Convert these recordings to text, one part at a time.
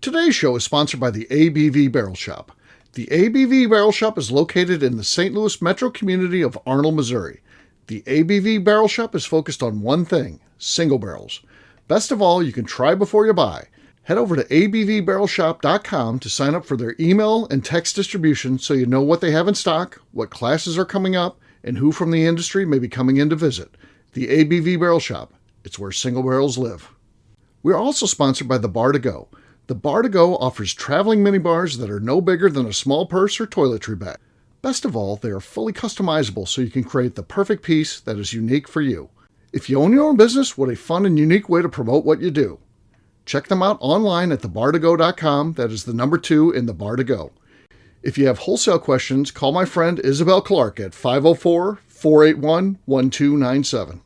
Today's show is sponsored by the ABV Barrel Shop. The ABV Barrel Shop is located in the St. Louis metro community of Arnold, Missouri. The ABV Barrel Shop is focused on one thing, single barrels. Best of all, you can try before you buy. Head over to abvbarrelshop.com to sign up for their email and text distribution so you know what they have in stock, what classes are coming up, and who from the industry may be coming in to visit. The ABV Barrel Shop. It's where single barrels live. We're also sponsored by the Bar to Go. The Bar to Go offers traveling minibars that are no bigger than a small purse or toiletry bag. Best of all, they are fully customizable so you can create the perfect piece that is unique for you. If you own your own business, what a fun and unique way to promote what you do. Check them out online at thebar2go.com. That is the number 2 in the Bar to Go. If you have wholesale questions, call my friend Isabel Clark at 504-481-1297.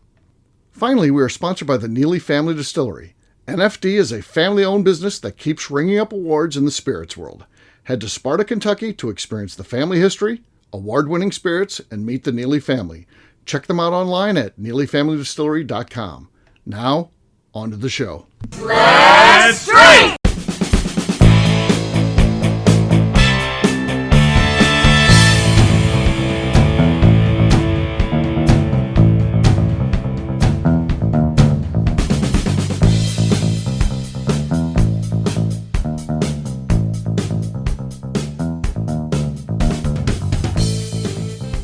Finally, we are sponsored by the Neely Family Distillery. NFD is a family-owned business that keeps ringing up awards in the spirits world. Head to Sparta, Kentucky to experience the family history, award-winning spirits, and meet the Neely family. Check them out online at neelyfamilydistillery.com. Now, on to the show. Let's drink!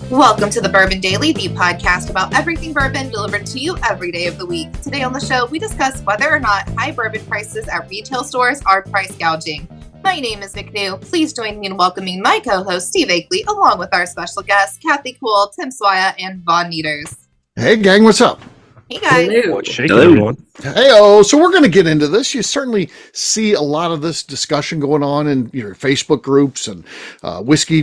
Welcome to the Bourbon Daily, the podcast about everything bourbon delivered to you every day of the week. Today on the show, we discuss whether or not high bourbon prices at retail stores are price gouging. My name is McNew. Please join me in welcoming my co-host, Steve Akeley, along with our special guests, Kathy Cool, Tim Swaya, and Vaughn Nieters. Hey, gang, what's up? Hey, guys. What's shaking, everyone? Hey-oh, so we're going to get into this. You certainly see a lot of this discussion going on in your Facebook groups and whiskey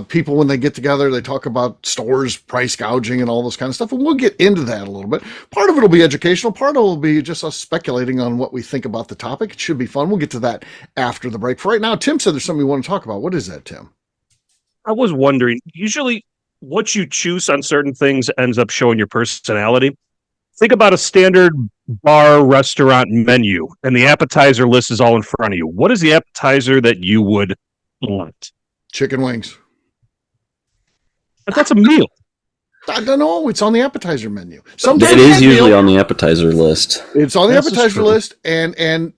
people when they get together. They talk about stores, price gouging, and all this kind of stuff. And we'll get into that a little bit. Part of it will be educational. Part of it will be just us speculating on what we think about the topic. It should be fun. We'll get to that after the break. For right now, Tim said there's something we want to talk about. What is that, Tim? I was wondering, usually what you choose on certain things ends up showing your personality. Think about a standard bar restaurant menu, and the appetizer list is all in front of you. What is the appetizer that you would want? Chicken wings. But that's a meal. I don't know. It's on the appetizer menu. Sometimes it is usually on the appetizer list. It's on the appetizer list, and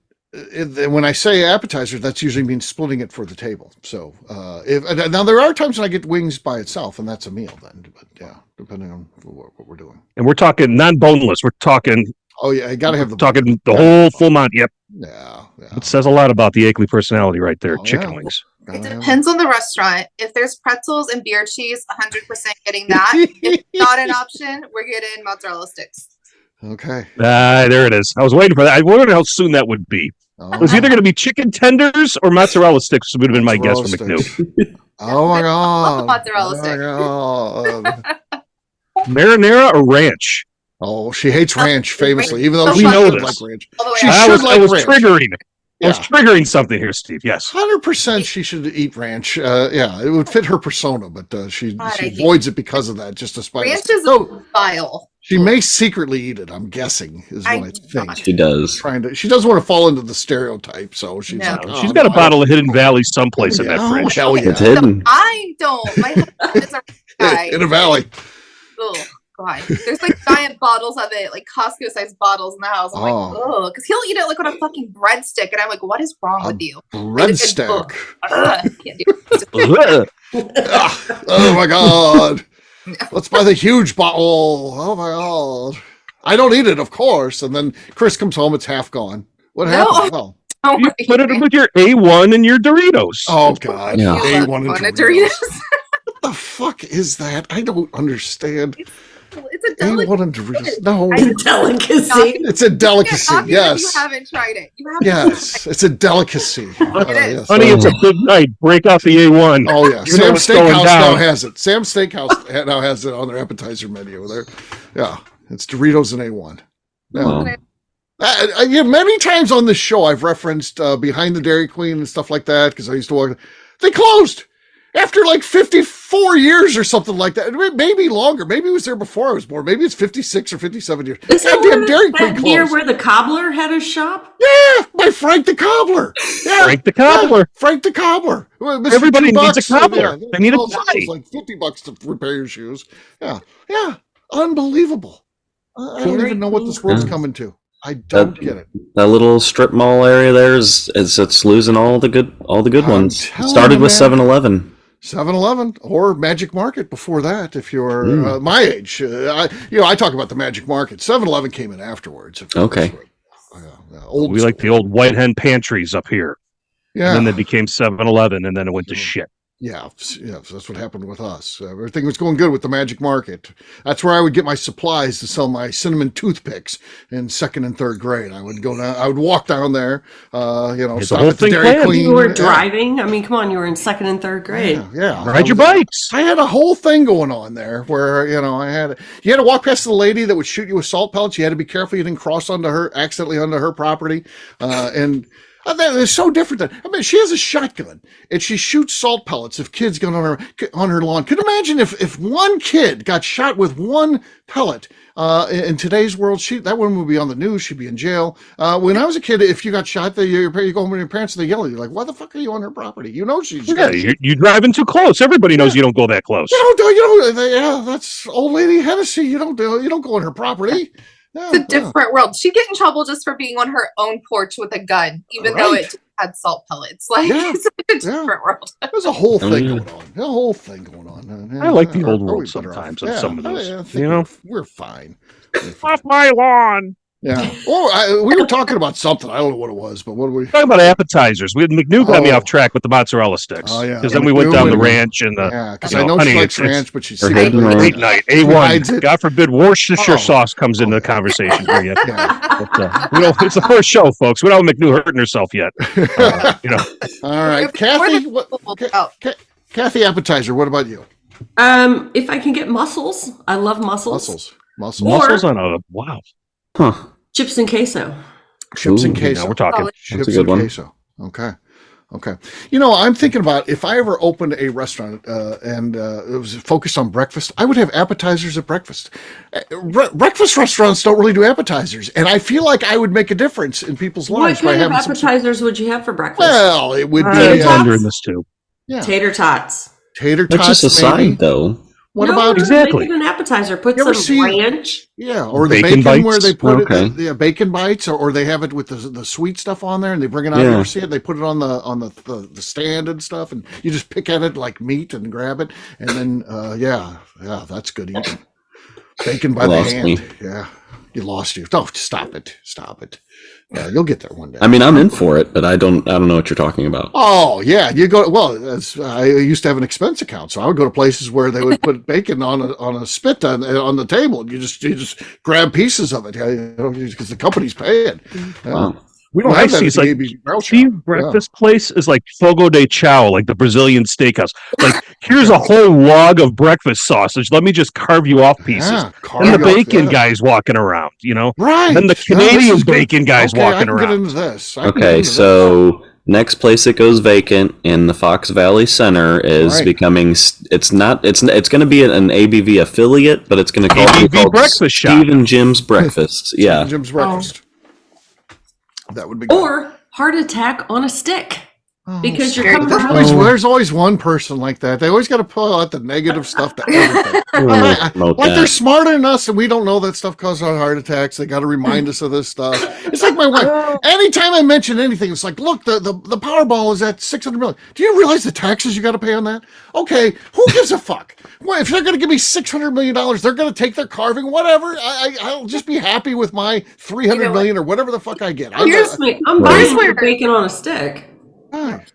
when I say appetizer, that's usually means splitting it for the table. So, now there are times when I get wings by itself, and that's a meal then. But yeah, depending on what we're doing. And we're talking non-boneless. We're talking. Oh yeah, you got to have the whole full mount. Yep. Yeah. It says a lot about the Akeley personality right there. Chicken wings. It depends on the restaurant. If there's pretzels and beer cheese, 100% getting that. If not an option, we're getting mozzarella sticks. Okay. There it is. I was waiting for that. I wondered how soon that would be. It was either going to be chicken tenders or mozzarella sticks would have been my guess for McNew. Oh my god. Mozzarella stick. Marinara or ranch? Oh, she hates ranch famously, even though we she know should this. like ranch. I was triggering. I was triggering something here, Steve. Yes. 100% she should eat ranch. Yeah, it would fit her persona, but she avoids it because of that, just to spite. Ranch is vile. She may secretly eat it, I'm guessing, is what I think. She does. She doesn't want to fall into the stereotype, so she's like, she's got a bottle of Hidden Valley someplace in that fridge. Hell yeah. It's hidden. I don't. My husband is a guy. In a valley. Oh, God. There's like giant bottles of it, like Costco-sized bottles in the house. I'm like, oh, because he'll eat it like on a fucking breadstick, and I'm like, what is wrong with you? Breadstick. Can't do it. Oh my God. Let's buy the huge bottle. Oh my God. I don't eat it, of course. And then Chris comes home, it's half gone. What happened? No. Oh. You put it with your A1 and your Doritos. Oh God. Yeah. A1 and Doritos. What the fuck is that? I don't understand. It's a delicacy. A1 and Doritos. No. It's a delicacy. It's a delicacy. Yes. You haven't tried it. Yes. It's a delicacy. Yes. Honey, it's a big night. Break out the A1. Oh, yeah. Sam's Steakhouse now has it. Sam's Steakhouse now has it on their appetizer menu. Yeah. It's Doritos and A1. Yeah. Many times on this show, I've referenced Behind the Dairy Queen and stuff like that because I used to walk. They closed. After like 54 years or something like that. Maybe longer. Maybe it was there before I was born. Maybe it's 56 or 57 years. Is that Goddamn Dairy Queen that year closed. where the cobbler had his shop? Yeah, by Frank the Cobbler. Yeah, Frank the Cobbler. Yeah, Frank the Cobbler. Well, Mr. Everybody $2, needs a cobbler. Yeah, They need a it guy. was like $50 to repair your shoes. Yeah, yeah, unbelievable. I don't even know what this world's coming to. I don't get it. That little strip mall area there is it's losing all the good ones. telling Started you, with man. 7-Eleven. 7-Eleven or Magic Market before that, if you're my age. I talk about the Magic Market. 7-Eleven came in afterwards. Okay. Old We like the old white hen pantries up here. yeah. And then they became 7-Eleven, and then it went to shit. Yeah, that's what happened with us. Everything was going good with the Magic Market. That's where I would get my supplies to sell my cinnamon toothpicks in second and third grade. I would go down. I would walk down there. It's Stop a whole at the thing Dairy planned. Queen. You were Yeah. driving. I mean, come on, you were in second and third grade. Yeah, Ride your bikes. I had a whole thing going on there where you had to walk past the lady that would shoot you with salt pellets. You had to be careful you didn't cross accidentally onto her property, and. That is so different. She has a shotgun and she shoots salt pellets if kids get on her lawn. Could you imagine if one kid got shot with one pellet in today's world? That woman would be on the news. She'd be in jail. When I was a kid, if you got shot, you go home with your parents and they yell at you like, "Why the fuck are you on her property?" You know she's You're driving too close. Everybody knows you don't go that close. That's old lady Hennessy. You don't go on her property. It's a different world. She'd get in trouble just for being on her own porch with a gun, even though it had salt pellets. It's a different world. There's a whole thing going on. A whole thing going on. I like the old world we better sometimes off? on some of those. I think we're fine. Off my lawn. Yeah. Oh, we were talking about something. I don't know what it was, but what were we Talking about appetizers. McNew got me off track with the mozzarella sticks. Oh, yeah. Because then we went down the McNew ranch and the. Yeah, because I know she likes ranch, but she's Her hidden ranch. Late night, A1. God forbid Worcestershire sauce comes into the conversation for you. Yeah. But, it's the first show, folks. We don't have McNew hurting herself yet. All right, Kathy. Kathy appetizer. What about you? If I can get mussels, I love mussels. Mussels on a wow. Huh. Chips and queso. Chips and queso. Now we're talking. Chips a good and one. queso. Okay. I'm thinking about if I ever opened a restaurant and it was focused on breakfast, I would have appetizers at breakfast. Breakfast restaurants don't really do appetizers, and I feel like I would make a difference in people's What lives by kind of having appetizers would you have for breakfast? Well, it would I'm be wondering this too. Tater tots. tater That's tots. just a maybe. side, though. What No, about Exactly. Make it an appetizer. Put You ever some see- ranch. or the Bacon bacon where bites? they put Okay. it, the bacon bites, or they have it with the sweet stuff on there, and they bring it out. You Yeah. ever see it? They put it on the stand and stuff, and you just pick at it like meat and grab it, and then that's good eating. Bacon by the Lost hand. me. Yeah, you lost you. Oh, stop it. Yeah, you'll get there one day. I mean, I'm in for it, but I don't know what you're talking about. Oh yeah, you go. Well, I used to have an expense account, so I would go to places where they would put bacon on a spit on the table, and you just grab pieces of it, because the company's paying. Yeah. Wow. We don't Well, have I that see at it's the like ABV Barrel Shop. Steve breakfast place is like Fogo de Chao, like the Brazilian steakhouse. Like, here's a whole log of breakfast sausage. Let me just carve you off pieces. Yeah, And the carve off, bacon yeah. guy's walking around, Right. Then the Yeah, Canadian this is good. bacon guy's Okay, I walking can get around. into this. I can get Okay, into so next place that goes vacant in the Fox Valley Center is Right. becoming. It's going to be an ABV affiliate, but it's going to be ABV called breakfast shop. Steve and Jim's Breakfast. this. Yeah. Jim's breakfast. That would be good. Or heart attack on a stick. Oh, Because you're There's coming There's home. always one person like that. They always got to pull out the negative stuff to everything. Promote Like that. they're smarter than us, and we don't know that stuff causes heart attacks. They got to remind us of this stuff. It's like my wife. Anytime I mention anything, it's like, look, the Powerball is at 600 million. Do you realize the taxes you got to pay on that? Okay, who gives a fuck? Well, if they're going to give me $600 million, they're going to take their carving, whatever. I'll just be happy with my 300 million or whatever the fuck I get. I'm Here's buying where- bacon on a stick.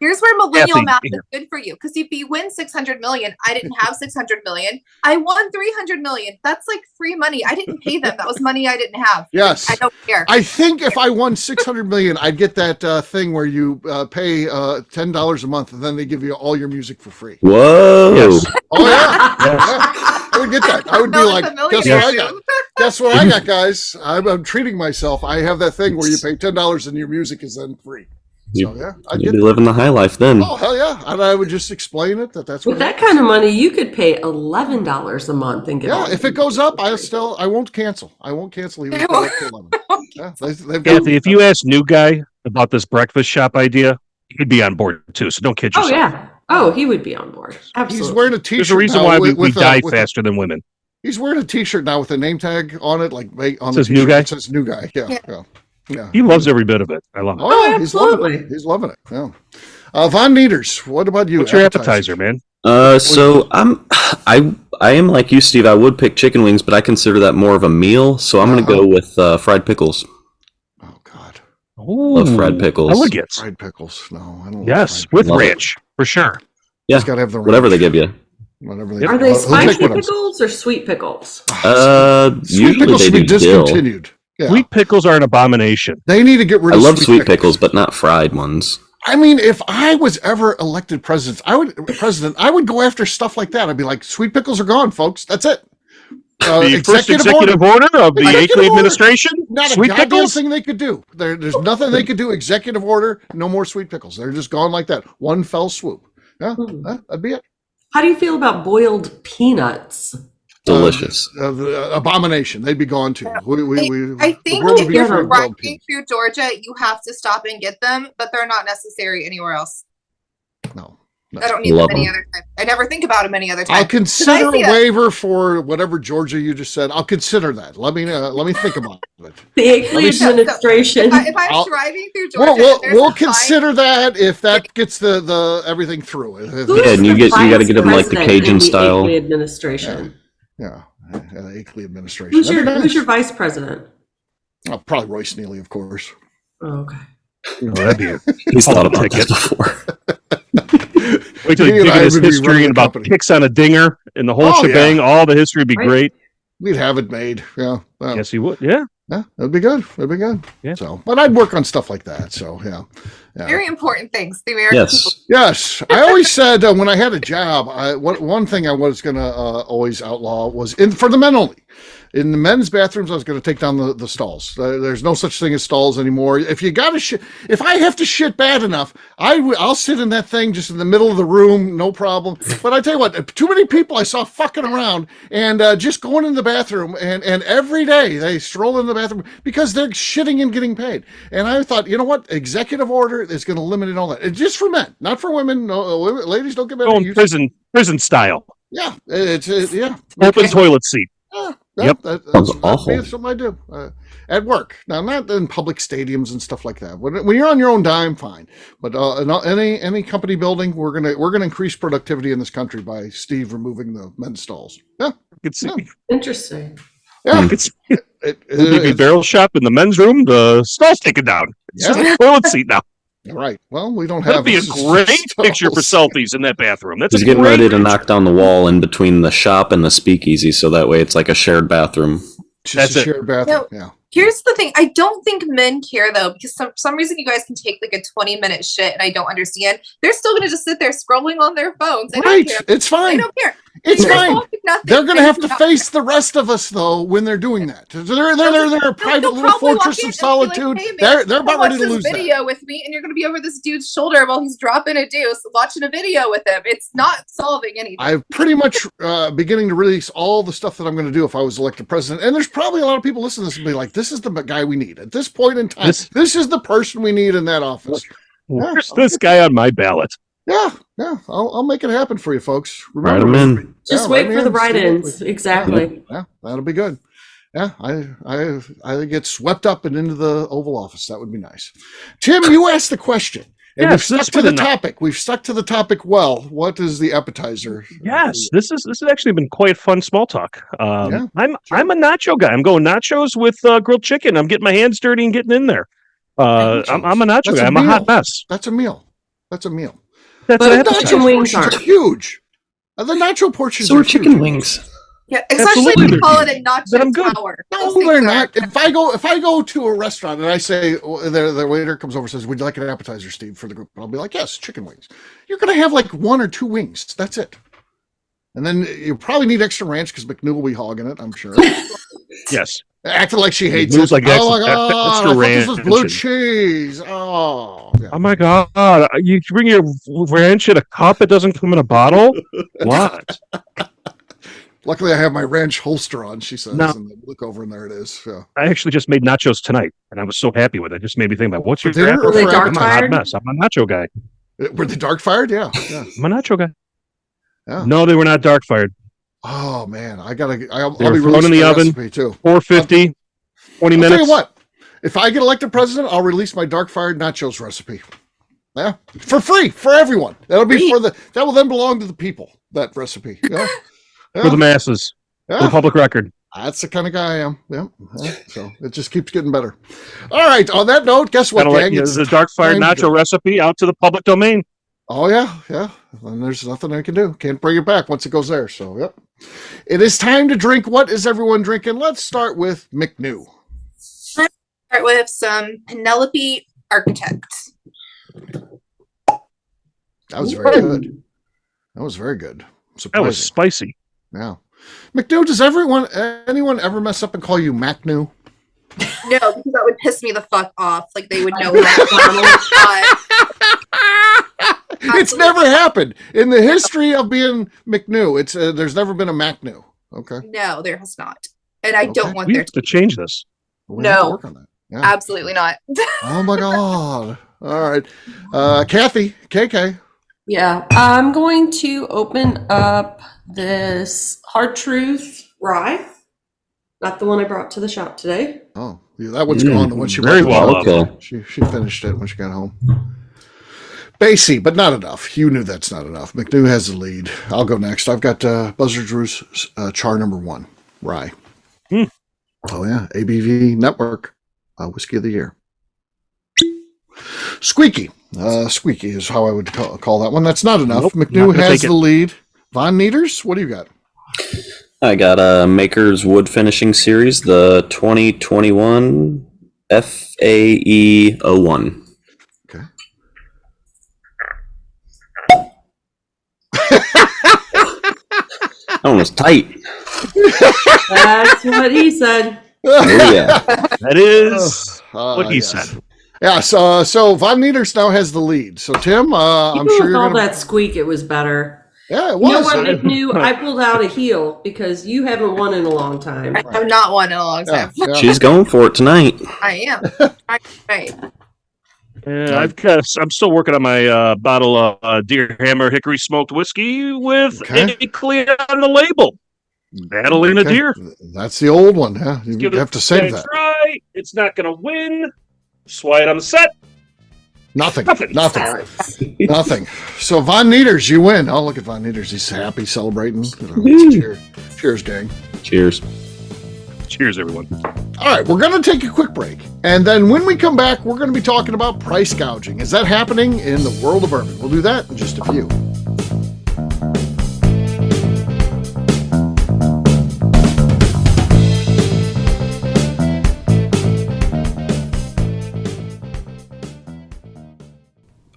Here's where millennial Kathy, math is here. good for you. Because if you win 600 million, I didn't have 600 million. I won 300 million. That's like free money. I didn't pay them. That was money I didn't have. Yes. I don't care. I think if I won 600 million, I'd get that thing where you pay $10 a month, and then they give you all your music for free. Whoa. Yes. Oh yeah. Yeah. I would get that. I would be No, like, it's a guess million. what I got? Guess what I got, guys? I'm treating myself. I have that thing where you pay $10 and your music is then free. So yeah, I You'd get be that. living the high life then. Oh hell yeah! And I would just explain it that's what With that kind of money, you could pay $11 a month and get. Yeah, all if the it goes up, benefits. I won't cancel. I won't cancel even if it goes up to 11. Yeah, they've got Kathy, if you ask New Guy about this breakfast shop idea, he'd be on board too. So don't kid Oh yourself. yeah. Oh, he would be on board. Absolutely. He's wearing a t-shirt. There's a reason now why we with die with faster than women. He's wearing a t-shirt now with a name tag on it, like on Says the New t-shirt. Guy? It says New Guy. Yeah. He loves every bit of it. I love it. Oh yeah, he's loving absolutely. it. He's loving it. Yeah. Von Nieters, what about you? What's your appetizer, man? So I am like you, Steve. I would pick chicken wings, but I consider that more of a meal. So I'm going to go with fried pickles. Oh God, Ooh, Love fried pickles. Elegant. fried pickles. No, I don't. Yes, like with Love it. ranch for sure. Yeah, He's got to have the whatever they ranch. give you. Whatever they Are they He'll take spicy whatever. pickles or sweet pickles? Sweet Usually pickles they should be do dill. discontinued. Yeah. Sweet pickles are an abomination. They need to get rid I of love sweet pickles, but not fried ones. I mean, if I was ever elected president, I would go after stuff like that. I'd be like, sweet pickles are gone, folks. That's it. The first executive order of the Executive Akeley order. administration. Not Sweet a goddamn pickles. thing they could do. There's nothing they could do. Executive order, no more sweet pickles. They're just gone like that. One fell swoop. Yeah, that'd be it. How do you feel about boiled peanuts? Delicious. The abomination. They'd be gone too. I The think world would if be you're free of driving boiled through Georgia, you have to stop and get them, but they're not necessary anywhere else. peanuts. No. I don't need Love them any them. other time. I never think about them any other time. I'll consider Did I see a waiver for whatever Georgia you just said. I'll consider that. Let me think about it. The Akeley So, administration. if I'm I'll- driving through Georgia, there's We'll a sign- consider that if that gets the everything through. Who's Yeah, and you the gotta get them vice like the president Cajun in the style. Akeley administration. Yeah, the Akeley administration. Who's That'd be who's your nice. vice president? Probably Royce Neely, of course. Oh, okay. That'd be He's thought about ticket. this before. Wait till He you and dig I in his would be history running and the about company. kicks on a dinger and the whole Oh, shebang. yeah. All the history would be Right. great. We'd have it made. Yeah. Well, Yes, he would. Yeah. yeah, that'd be good. That'd be good. Yeah. So, but I'd work on stuff like that. So, yeah. Very important things. The American people. Yes. Yes, I always said when I had a job, one thing I was going to always outlaw was for the men only. In the men's bathrooms, I was going to take down the stalls. There's no such thing as stalls anymore. If you got to shit, if I have to shit bad enough, I'll sit in that thing just in the middle of the room, no problem. But I tell you what, too many people I saw fucking around and just going in the bathroom, and every day they stroll in the bathroom because they're shitting and getting paid. And I thought, you know what, executive order is going to limit it all that. It's just for men, not for women. No, ladies don't get better. Going prison style. Yeah, it's yeah. Open toilet seat. Yeah, Yep. That's awful. something I do at work. Now, not in public stadiums and stuff like that. When you're on your own dime, fine. But in any company building, we're gonna increase productivity in this country by Steve removing the men's stalls. Yeah, It's, Yeah. Interesting. yeah. it's It- barrel shop in the men's room. The stall's taken down. It's just a toilet seat now. right. Well, we don't have. That'd be a great picture for stalls. selfies in that bathroom. That's He's a getting great ready to picture. knock down the wall in between the shop and the speakeasy, so that way it's like a shared bathroom. Just That's a it. shared bathroom. Yeah. Here's the thing. I don't think men care though, because some reason you guys can take like a 20-minute shit and I don't understand. They're still gonna just sit there scrolling on their phones. They Right. don't care. It's They fine. don't care. It's They're fine. talking nothing. They're going to They have do to not face the rest of us, though, when they're doing that. They're a private They'll little probably walk fortress in of and be like, solitude. "Hey, man, They're come about watch ready to this lose that. video with me, and you're going to be over this dude's shoulder while he's dropping a deuce, watching a video with him. It's not solving anything. I'm pretty much beginning to release all the stuff that I'm going to do if I was elected president. And there's probably a lot of people listening to this and be like, this is the guy we need. At this point in time, this is the person we need in that office. Where's this guy on my ballot? Yeah. I'll make it happen for you, folks. Write 'em in. Just Yeah, wait me for the in. write-ins. Exactly. Yeah, that'll be good. Yeah, I get swept up and into the Oval Office. That would be nice. Tim, you asked the question. And Yes, we've this stuck to been the enough. topic. We've stuck to the topic well. What is the appetizer? Yes, this has actually been quite fun small talk. Yeah, I'm a nacho guy. I'm going nachos with grilled chicken. I'm getting my hands dirty and getting in there. I'm a nacho That's guy. a I'm a hot meal. mess. That's a meal. That's a meal. That's But an the appetizer. chicken wings portions aren't. are huge. The nacho portions So are are chicken huge. wings. Yeah, especially Absolutely. when you call it a nacho Then I'm good. tower. No, Those things they're are- not. If I go to a restaurant and I say the waiter comes over and says, "Would you like an appetizer, Steve, for the group?" I'll be like, "Yes, chicken wings." You're gonna have like 1 or 2 wings. That's it. And then you probably need extra ranch because McNew will be hogging it. I'm sure. Yes. Acting like she hates Moves it. like Oh my extra god! I thought this was ranch blue and- cheese. Oh. Yeah. Oh my god! You bring your ranch in a cup. It doesn't come in a bottle. What? Luckily, I have my ranch holster on. She says, No. and I look over, and there it is. So. I actually just made nachos tonight, and I was so happy with it. It just made me think about what's For your dinner or Were they for dark I'm a hot fired? mess. I'm a nacho guy. Were they dark fired? Yeah. I'm a nacho guy. Yeah. No, they were not dark fired. Oh man, I'll be were thrown releasing in the my oven. recipe too. 450, 20 I'll minutes. tell you what. If I get elected president, I'll release my dark fired nachos recipe. Yeah, for free for everyone. That'll be that will then belong to the people. That recipe. Yeah. For the masses. For the Yeah. public record. That's the kind of guy I am. Yeah. So it just keeps getting better. All right. On that note, guess what, Gotta let gang? It's the dark fired time to- nacho recipe out to the public domain. Oh yeah, yeah. And there's nothing I can do. Can't bring it back once it goes there. So yep. It is time to drink. What is everyone drinking? Let's start with McNew. Start with some Penelope Architect. That was very good. That was very good. That was Surprising. spicy. Yeah. McNew, does anyone ever mess up and call you McNew? No, because that would piss me the fuck off. Like they would know that. It's never happened in the history of being McNew. It's there's never been a McNew. Okay. No, there has not. And I Okay. don't want We there have to change this. We have to No. work on that. Yeah. absolutely not. Oh my god. All right. Kathy, KK. Yeah, I'm going to open up this Hard Truth Rye. Not the one I brought to the shop today. Oh, yeah, that one's gone. The one she very brought well. to the shop. Okay. She finished it when she got home. Basie, but not enough. You knew that's not enough. McNew has the lead. I'll go next. I've got Buzzard Drew's Char number 1, Rye. Hmm. Oh, yeah. ABV Network, Whiskey of the Year. Squeaky. Squeaky is how I would call that one. That's not enough. Nope, not McNew gonna has take the it. lead. Von Nieters, what do you got? I got Maker's Wood Finishing Series, the 2021 FAE 01. Okay. That one was tight. That's what he said. Oh, yeah. That is what he yes. said. Yeah, so Von Nieters now has the lead. So Tim, I'm Even sure with you're all gonna. that squeak, it was better. Yeah, it You know was. what, McNew? I pulled out a heel because you haven't won in a long time. I have not won in a long Yeah, time. yeah. She's going for it tonight. I am. Right. Yeah, I'm still working on my bottle of Deer Hammer Hickory Smoked Whiskey with Okay. a clear on the label. Battling a Okay. deer. That's the old one, huh? You Give have it to save a that. try. It's not going to win. Swat on the set. Nothing. Nothing. Nothing. So Von Nieters, you win. Oh, look at Von Nieters. He's happy, celebrating. Cheers. Cheers, gang. Cheers. Cheers, everyone. All right, we're going to take a quick break. And then when we come back, we're going to be talking about price gouging. Is that happening in the world of bourbon? We'll do that in just a few.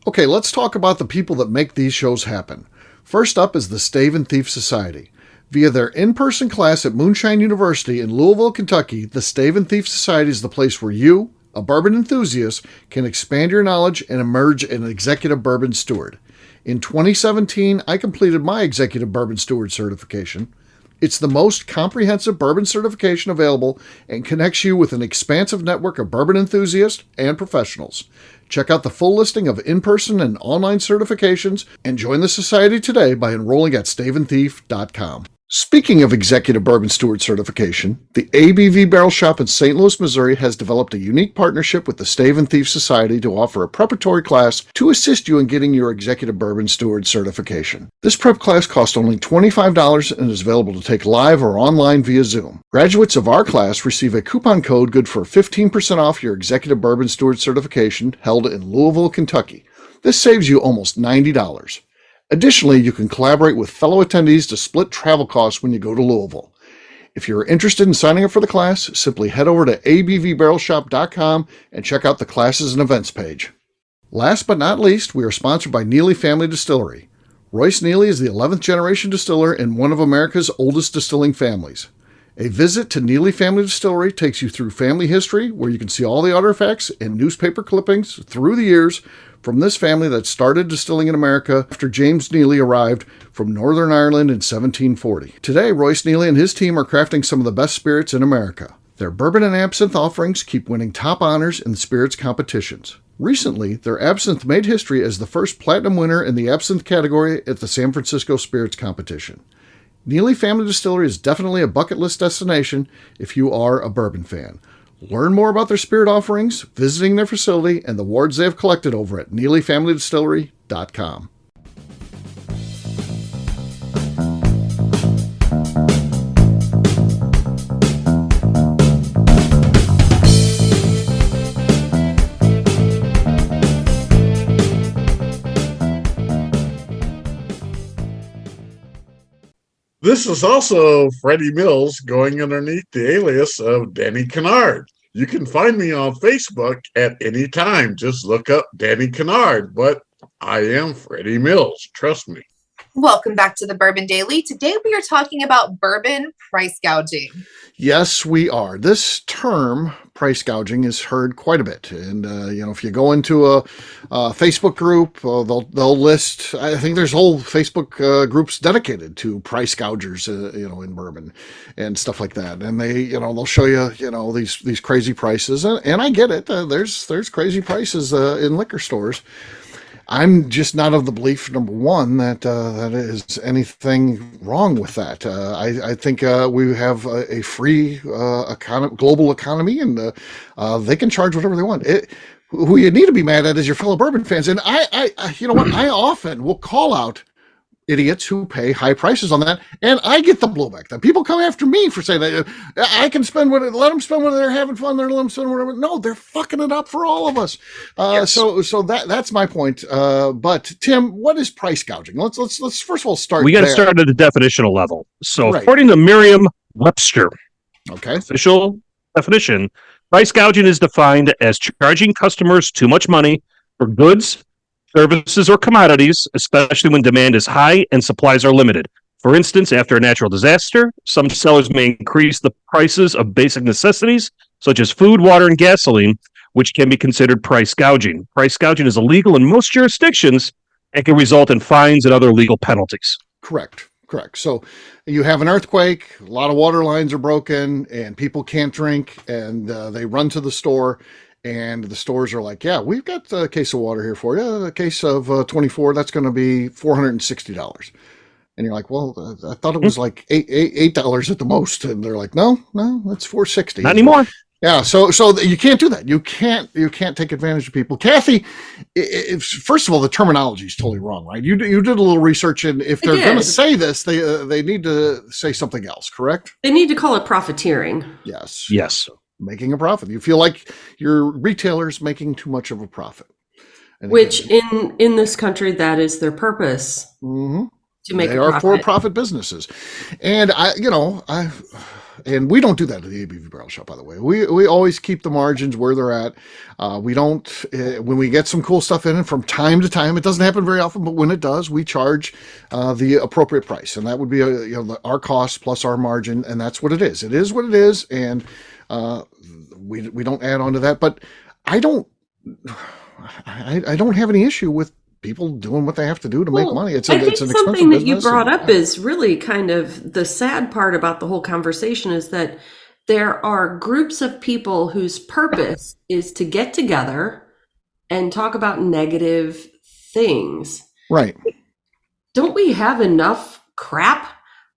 Okay, let's talk about the people that make these shows happen. First up is the Stave and Thief Society. Via their in-person class at Moonshine University in Louisville, Kentucky, the Stave and Thief Society is the place where you, a bourbon enthusiast, can expand your knowledge and emerge an executive bourbon steward. In 2017, I completed my executive bourbon steward certification. It's the most comprehensive bourbon certification available and connects you with an expansive network of bourbon enthusiasts and professionals. Check out the full listing of in-person and online certifications and join the society today by enrolling at staveandthief.com. Speaking of executive bourbon steward certification, the ABV Barrel Shop in St. Louis, Missouri has developed a unique partnership with the Stave and Thief Society to offer a preparatory class to assist you in getting your executive bourbon steward certification. This prep class costs only $25 and is available to take live or online via Zoom. Graduates of our class receive a coupon code good for 15% off your executive bourbon steward certification held in Louisville, Kentucky. This saves you almost $90. Additionally, you can collaborate with fellow attendees to split travel costs when you go to Louisville. If you're interested in signing up for the class, simply head over to abvbarrelshop.com and check out the classes and events page. Last but not least, we are sponsored by Neely Family Distillery. Royce Neely is the 11th generation distiller in one of America's oldest distilling families. A visit to Neely Family Distillery takes you through family history, where you can see all the artifacts and newspaper clippings through the years from this family that started distilling in America after James Neely arrived from Northern Ireland in 1740. Today, Royce Neely and his team are crafting some of the best spirits in America. Their bourbon and absinthe offerings keep winning top honors in the spirits competitions. Recently, their absinthe made history as the first platinum winner in the absinthe category at the San Francisco Spirits Competition. Neely Family Distillery is definitely a bucket list destination if you are a bourbon fan. Learn more about their spirit offerings, visiting their facility, and the awards they have collected over at NeelyFamilyDistillery.com. This is also Freddie Mills going underneath the alias of Danny Kennard. You can find me on Facebook at any time. Just look up Danny Kennard, but I am Freddie Mills. Trust me. Welcome back to the Bourbon Daily. Today we are talking about bourbon price gouging. Yes, we are. This term, price gouging, is heard quite a bit. And, if you go into a Facebook group, they'll list, I think there's whole Facebook groups dedicated to price gougers, in bourbon and stuff like that. And they'll show you, these crazy prices. And I get it. There's crazy prices in liquor stores. I'm just not of the belief, number one, that that is anything wrong with that. I think we have a free global economy, and they can charge whatever they want. Who you need to be mad at is your fellow bourbon fans. And I I often will call out idiots who pay high prices on that, and I get the blowback. That people come after me for saying that I can spend let them spend when they're having fun. Let them spend whatever. No, they're fucking it up for all of us. Yes. So that's my point. But Tim, what is price gouging? Let's first of all start. We got to there. start at the definitional level. So, Right. according to Merriam-Webster, Okay. official definition, price gouging is defined as charging customers too much money for goods, services, or commodities, especially when demand is high and supplies are limited. For instance, after a natural disaster, some sellers may increase the prices of basic necessities, such as food, water, and gasoline, which can be considered price gouging. Price gouging is illegal in most jurisdictions and can result in fines and other legal penalties. Correct. So you have an earthquake, a lot of water lines are broken, and people can't drink, and they run to the store, and the stores are like, yeah, we've got a case of water here for you, a case of 24, that's going to be $460. And you're like, well, I thought it was like $8 at the most. And they're like, no, it's $460. Not anymore. Yeah, so you can't do that. You can't take advantage of people. Kathy, first of all, the terminology is totally wrong, right? You did a little research, and if they're going to say this, they need to say something else, correct? They need to call it profiteering. Yes. Making a profit. You feel like your retailer's making too much of a profit. And Which in this country, that is their purpose. Mm-hmm. To make they a are profit. for-profit businesses, and and we don't do that at the ABV Barrel Shop, by the way. We always keep the margins where they're at. We don't when we get some cool stuff in, and from time to time, it doesn't happen very often, but when it does, we charge the appropriate price, and that would be our cost plus our margin, and that's what it is. It is what it is, and we don't add on to that. But I don't have any issue with people doing what they have to do to make money. It's an expensive something that business. You brought up is really kind of the sad part about the whole conversation is that there are groups of people whose purpose is to get together and talk about negative things. Right. Don't we have enough crap?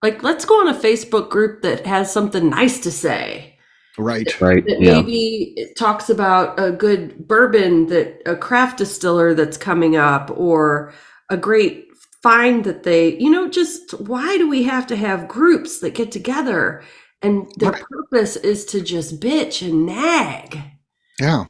Like, let's go on a Facebook group that has something nice to say. Right. That maybe it talks about a good bourbon, that a craft distiller that's coming up, or a great find that they, just why do we have to have groups that get together and their purpose is to just bitch and nag? Yeah.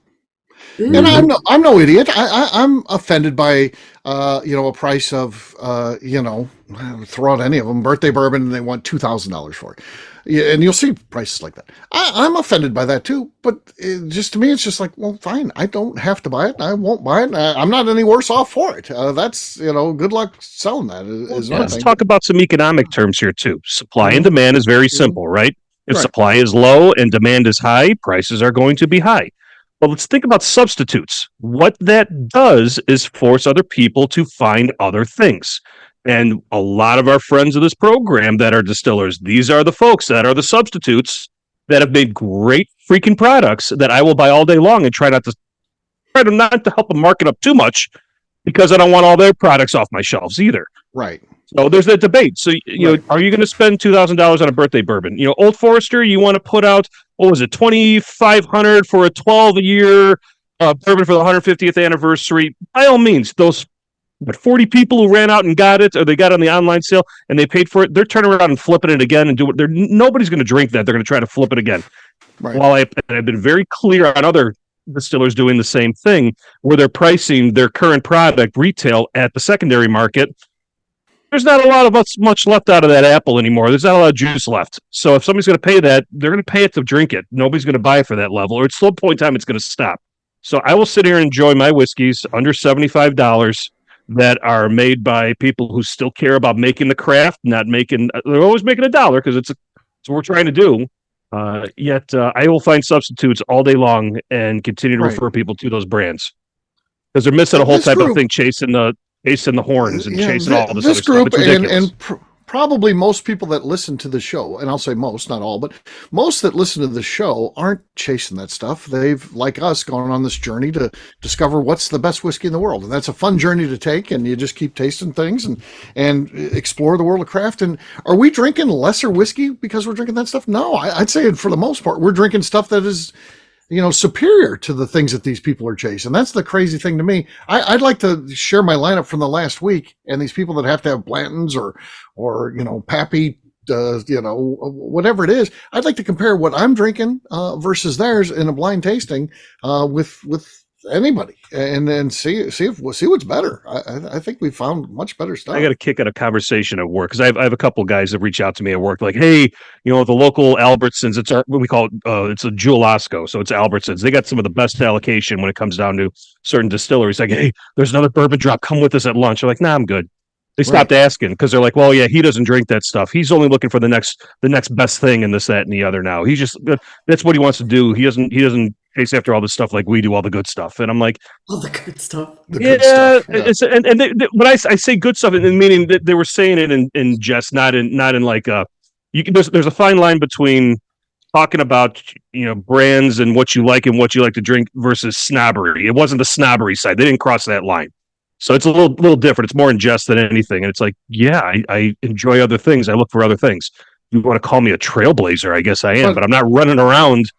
Ooh. And I'm no idiot. I'm offended by, a price of, throw out any of them, birthday bourbon, and they want $2,000 for it. Yeah, and you'll see prices like that. I'm offended by that too, but to me, it's just like, well, fine. I don't have to buy it. I won't buy it. I'm not any worse off for it. That's, good luck selling that. Let's talk about some economic terms here too. Supply and demand is very simple, right? If Right. supply is low and demand is high, prices are going to be high. But let's think about substitutes. What that does is force other people to find other things. And a lot of our friends of this program that are distillers, these are the folks that are the substitutes that have made great freaking products that I will buy all day long and try not to help them market up too much because I don't want all their products off my shelves either. Right. So there's that debate. So, you know, are you going to spend $2,000 on a birthday bourbon? You know, Old Forester, you want to put out, what was it, $2,500 for a 12-year bourbon for the 150th anniversary? By all means, those 40 people who ran out and got it, or they got it on the online sale and they paid for it, they're turning around and flipping it again and do it. Nobody's going to drink that. They're going to try to flip it again. Right. While I've been very clear on other distillers doing the same thing, where they're pricing their current product retail at the secondary market, there's not a lot of much left out of that apple anymore. There's not a lot of juice left. So if somebody's going to pay that, they're going to pay it to drink it. Nobody's going to buy it for that level, or at some point in time, it's going to stop. So I will sit here and enjoy my whiskeys under $75 that are made by people who still care about making the craft, they're always making $1 because it's what we're trying to do. Yet I will find substitutes all day long and continue to refer people to those brands because they're missing a whole type of thing, chasing the horns and chasing all this other group stuff. It's ridiculous. and probably most people that listen to the show, and I'll say most, not all, but most that listen to the show aren't chasing that stuff. They've, like us, gone on this journey to discover what's the best whiskey in the world. And that's a fun journey to take, and you just keep tasting things and explore the world of craft. And are we drinking lesser whiskey because we're drinking that stuff? No, I'd say for the most part, we're drinking stuff that is, you know, superior to the things that these people are chasing. That's the crazy thing to me. I'd like to share my lineup from the last week, and these people that have to have Blanton's or you know, Pappy, you know, whatever it is. I'd like to compare what I'm drinking versus theirs in a blind tasting with anybody, and then see what's better. I think we found much better stuff. I got a kick at a conversation at work because I have a couple of guys that reach out to me at work like, hey, you know, the local Albertsons, it's what we call it, it's a Jewel Osco, so it's Albertsons. They got some of the best allocation when it comes down to certain distilleries. Like, hey, there's another bourbon drop. Come with us at lunch. They're like, nah, I'm good. They stopped asking because they're like, well, yeah, he doesn't drink that stuff. He's only looking for the next best thing in this, that, and the other now. He's just, that's what he wants to do. He doesn't chase after all this stuff like we do, all the good stuff. And I'm like, all the good stuff. It's, and when I say good stuff, meaning that they were saying it in jest, not in like there's a fine line between talking about, you know, brands and what you like to drink versus snobbery. It wasn't the snobbery side. They didn't cross that line. So it's a little different. It's more in jest than anything. And it's like, yeah, I enjoy other things. I look for other things. You want to call me a trailblazer? I guess I am, but I'm not running around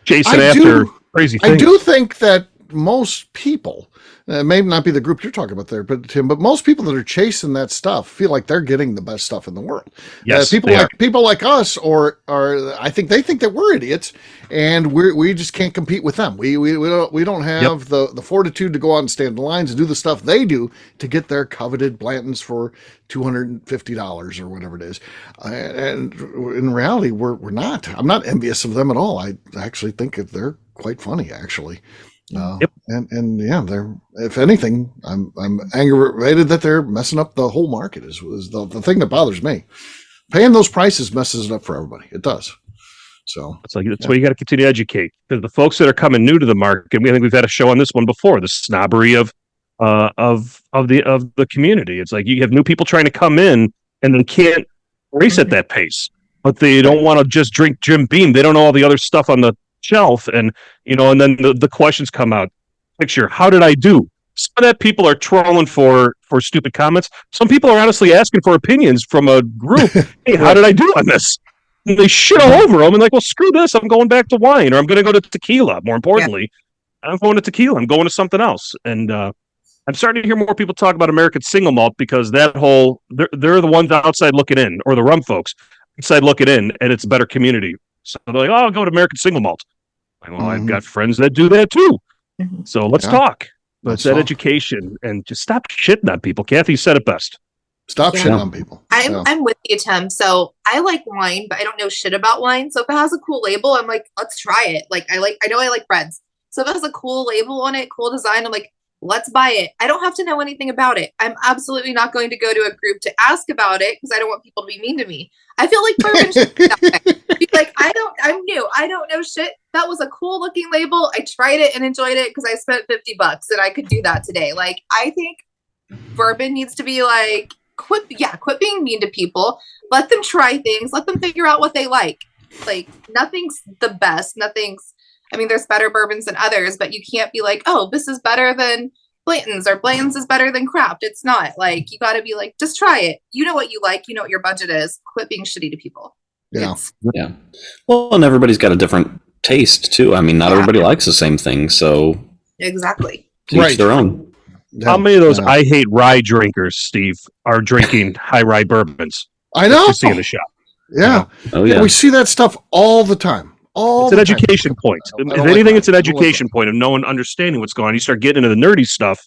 chasing after crazy things. I do think that most people, maybe not be the group you're talking about there, but Tim, but most people that are chasing that stuff feel like they're getting the best stuff in the world. Yes, people like us, or I think they think that we're idiots, and we just can't compete with them. We don't have the fortitude to go out and stand in lines and do the stuff they do to get their coveted Blantons for $250 or whatever it is. And in reality, we're not. I'm not envious of them at all. I actually think that they're quite funny, actually. And yeah, they're, if anything, I'm aggravated that they're messing up the whole market is the thing that bothers me. Paying those prices messes it up for everybody. It does. So that's why you got to continue to educate, because the folks that are coming new to the market, I think we've had a show on this one before, the snobbery of the community. It's like you have new people trying to come in and they can't race at that pace, but they don't want to just drink Jim Beam. They don't know all the other stuff on the shelf, and you know, and then the questions come out. Picture, how did I do? Some of that people are trolling for stupid comments. Some people are honestly asking for opinions from a group. Hey, how did I do on this? And they shit all over them and like, well, screw this. I'm going back to wine, or I'm going to go to tequila. More importantly, I'm going to tequila. I'm going to something else. And I'm starting to hear more people talk about American single malt, because that whole they're the ones outside looking in, or the rum folks outside looking in, and it's a better community. So they're like, oh, I'll go to American single malt. Well, I've got friends that do that too. So let's talk. Let's that education, and just stop shitting on people. Kathy said it best. Stop shitting on people. I'm with you, Tim. So I like wine, but I don't know shit about wine. So if it has a cool label, I'm like, let's try it. Like I know I like reds. So if it has a cool label on it, cool design, I'm like, let's buy it. I don't have to know anything about it. I'm absolutely not going to go to a group to ask about it because I don't want people to be mean to me. I feel like bourbon should be that way. Be like, I'm new. I don't know shit. That was a cool looking label. I tried it and enjoyed it because I spent $50 and I could do that today. Like, I think bourbon needs to be like, quit being mean to people. Let them try things. Let them figure out what they like. Like, nothing's the best. There's better bourbons than others, but you can't be like, oh, this is better than Blanton's or Blanton's is better than Craft. It's not. Like, you got to be like, just try it. You know what you like. You know what your budget is. Quit being shitty to people. Yeah. Yeah. Well, and everybody's got a different taste too. I mean, not everybody likes the same thing. So exactly. To each their own. How many of those I hate rye drinkers, Steve, are drinking high rye bourbons? I know. You see in the shop. Yeah. Oh, yeah. We see that stuff all the time. It's an education point. If anything, it's an education point of no one understanding what's going on. You start getting into the nerdy stuff.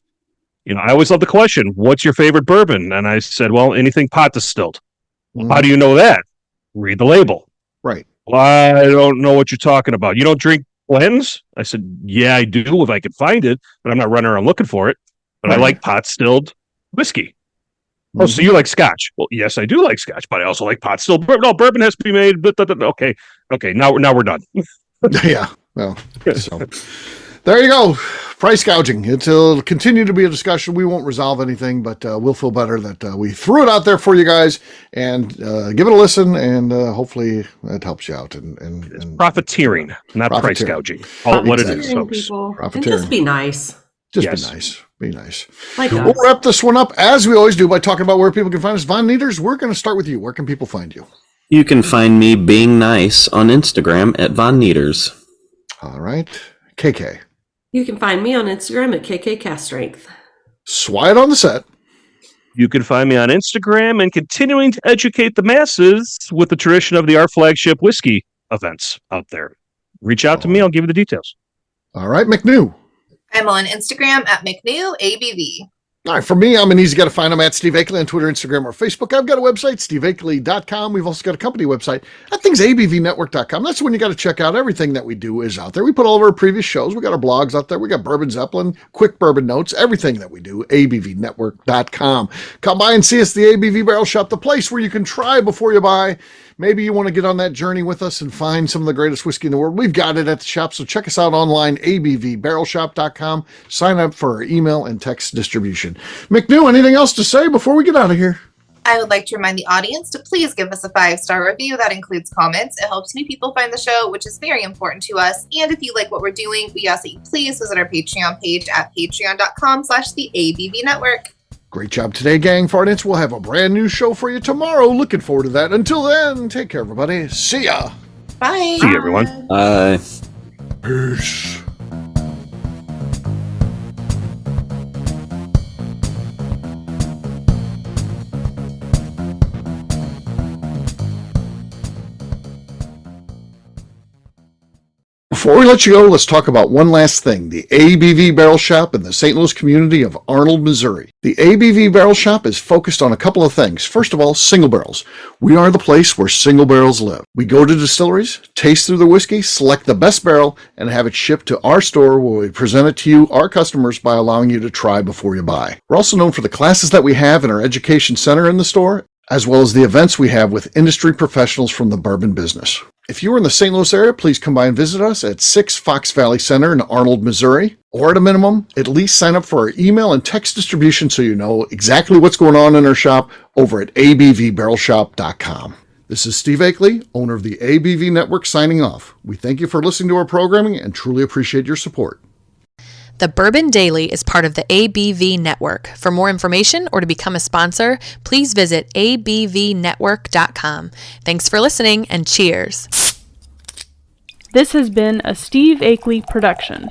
I always love the question, what's your favorite bourbon? And I said, well, anything pot distilled. Well, how do you know that? Read the label. Right. Well, I don't know what you're talking about. You don't drink blends? I said, yeah, I do if I can find it, but I'm not running around looking for it. But I like pot distilled whiskey. Oh, so you like Scotch? Well, yes, I do like Scotch, but I also like pot still. No, bourbon has to be made. Okay. Now we're done. Yeah. Well, so there you go. Price gouging. It'll continue to be a discussion. We won't resolve anything, but we'll feel better that we threw it out there for you guys and give it a listen, and hopefully it helps you out. And it's profiteering, not price gouging. What it is, folks. And just be nice. Be nice. Be nice. We'll wrap this one up as we always do by talking about where people can find us. Von Nieters, we're going to start with you. Where can people find you? You can find me being nice on Instagram at Von Nieters. All right. KK. You can find me on Instagram at KKCastStrength. Swide on the set. You can find me on Instagram and continuing to educate the masses with the tradition of our flagship whiskey events out there. Reach out to me. I'll give you the details. All right. McNew. I'm on Instagram at McNew ABV. All right, for me, I'm an easy guy to find. I'm at Steve Akeley on Twitter, Instagram, or Facebook. I've got a website, steveakeley.com. We've also got a company website. That thing's abvnetwork.com. That's the one you got to check out. Everything that we do is out there. We put all of our previous shows. We got our blogs out there. We got Bourbon Zeppelin, quick bourbon notes, everything that we do, abvnetwork.com. Come by and see us, the ABV Barrel Shop, the place where you can try before you buy. Maybe you want to get on that journey with us and find some of the greatest whiskey in the world. We've got it at the shop, so check us out online, abvbarrelshop.com. Sign up for our email and text distribution. McNew, anything else to say before we get out of here? I would like to remind the audience to please give us a 5-star review. That includes comments. It helps new people find the show, which is very important to us. And if you like what we're doing, we ask that you please visit our Patreon page at patreon.com/theABVNetwork. Great job today, gang. Fartance, we'll have a brand new show for you tomorrow. Looking forward to that. Until then, take care, everybody. See ya. Bye. See you, everyone. Bye. Peace. Before we let you go, let's talk about one last thing. The ABV Barrel Shop in the St. Louis community of Arnold, Missouri. The ABV Barrel Shop is focused on a couple of things. First of all, single barrels. We are the place where single barrels live. We go to distilleries, taste through the whiskey, select the best barrel, and have it shipped to our store where we present it to you, our customers, by allowing you to try before you buy. We're also known for the classes that we have in our education center in the store, as well as the events we have with industry professionals from the bourbon business. If you are in the St. Louis area, please come by and visit us at 6 Fox Valley Center in Arnold, Missouri. Or at a minimum, at least sign up for our email and text distribution so you know exactly what's going on in our shop over at abvbarrelshop.com. This is Steve Akeley, owner of the ABV Network, signing off. We thank you for listening to our programming and truly appreciate your support. The Bourbon Daily is part of the ABV Network. For more information or to become a sponsor, please visit abvnetwork.com. Thanks for listening and cheers. This has been a Steve Akeley production.